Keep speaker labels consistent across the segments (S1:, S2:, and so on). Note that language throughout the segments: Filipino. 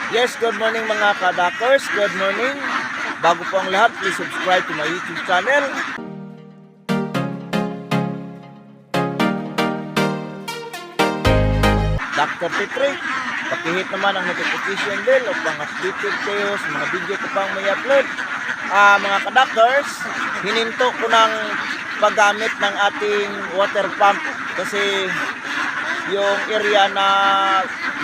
S1: Yes, good morning mga kadakers. Good morning. Bago po ang lahat, please subscribe to my YouTube channel. Dr. Petri, pakihit naman ang notification bell upang updated kayo sa mga video ko pang may upload. Mga kadakers, hininto ko ng paggamit ng ating water pump kasi yung area na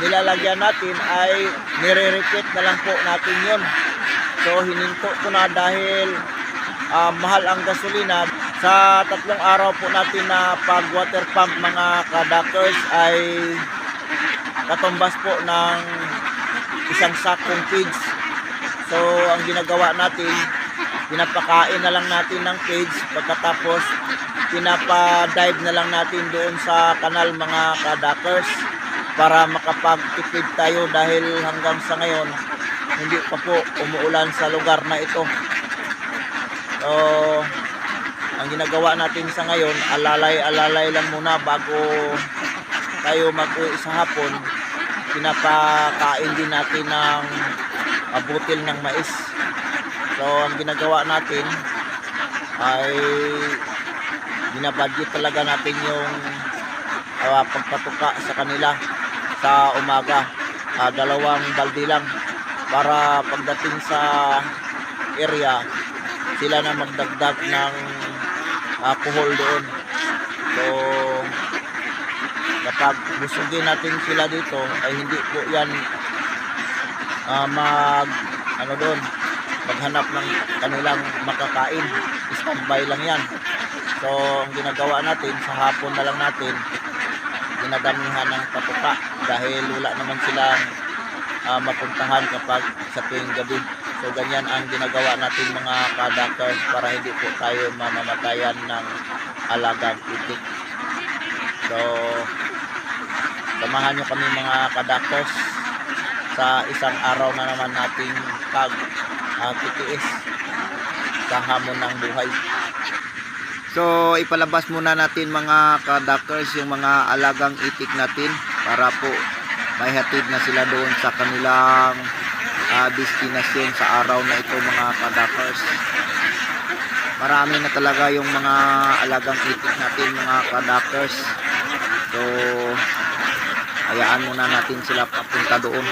S1: nilalagyan natin ay nire-repeat na lang po natin yun. So hininto ko na dahil mahal ang gasolina. Sa 3 araw po natin na pag water pump mga kadakers ay katumbas po ng isang sakong pigs. So ang ginagawa natin, pinapakain na lang natin ng pigs, pagkatapos pinapa-dive na lang natin doon sa kanal mga kadakers para makapagtipid tayo dahil hanggang sa ngayon hindi pa po umuulan sa lugar na ito. So ang ginagawa natin sa ngayon, alalay lang muna bago tayo mag-uwi sa hapon. Pinapakain din natin ng butil ng mais. So ang ginagawa natin ay binabudget talaga natin yung pagpatuka sa kanila sa umaga. 2 balde lang para pagdating sa area sila na magdagdag ng kuhol doon. So kapag busugin natin sila dito ay hindi po yan maghanap ng kanilang makakain. Standby lang yan. So ang ginagawa natin sa hapon na lang natin ginadamihan ng patuka dahil wala naman silang mapuntahan kapag sa tuwing gabi. So ganyan ang ginagawa natin mga kadakers para hindi po tayo mamamatayan ng alagang itik. So samahan nyo kami mga kadakers sa isang araw na naman nating pagtitiis sa hamon ng buhay. So ipalabas muna natin mga kadakers yung mga alagang itik natin para po may hatid na sila doon sa kanilang destinasyon sa araw na ito mga kadakers. Marami na talaga yung mga alagang itik natin mga kadakers. So hayaan muna natin sila papunta doon.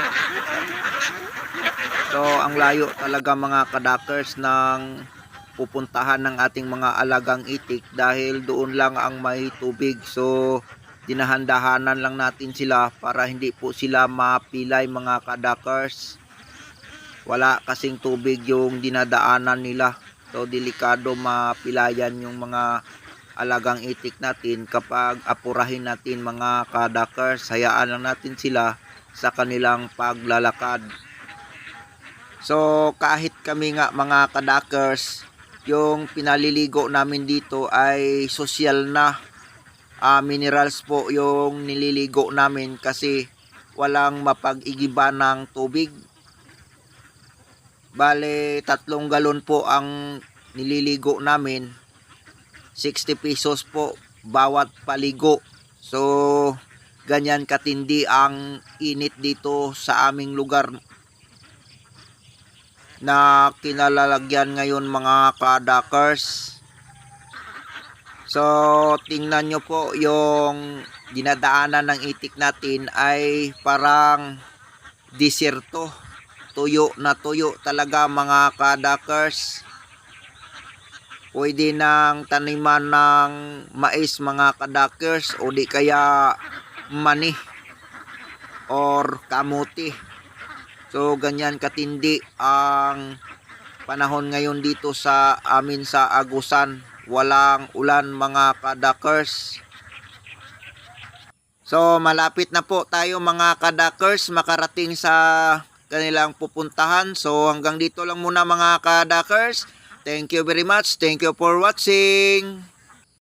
S1: So ang layo talaga mga kadakers ng pupuntahan ng ating mga alagang itik dahil doon lang ang may tubig. So dinahandahanan lang natin sila para hindi po sila mapilay mga kadakers. Wala kasing tubig yung dinadaanan nila. So delikado mapilayan yung mga alagang itik natin kapag apurahin natin mga kadakers. Hayaan lang natin sila sa kanilang paglalakad. So kahit kami nga mga kadakers, yung pinaliligo namin dito ay social na minerals po yung nililigo namin kasi walang mapag-igiba ng tubig. Bale 3 galon po ang nililigo namin, 60 pesos po bawat paligo. So ganyan katindi ang init dito sa aming lugar na kinalalagyan ngayon mga kadakers. So tingnan nyo po yung dinadaanan ng itik natin ay parang disyerto. Tuyo na tuyo talaga mga kadakers. Pwede nang taniman ng mais mga kadakers o di kaya mani or kamuti. So ganyan katindi ang panahon ngayon dito sa amin sa Agusan. Walang ulan mga kadakers. So malapit na po tayo mga kadakers makarating sa kanilang pupuntahan. So hanggang dito lang muna mga kadakers. Thank you very much. Thank you for watching.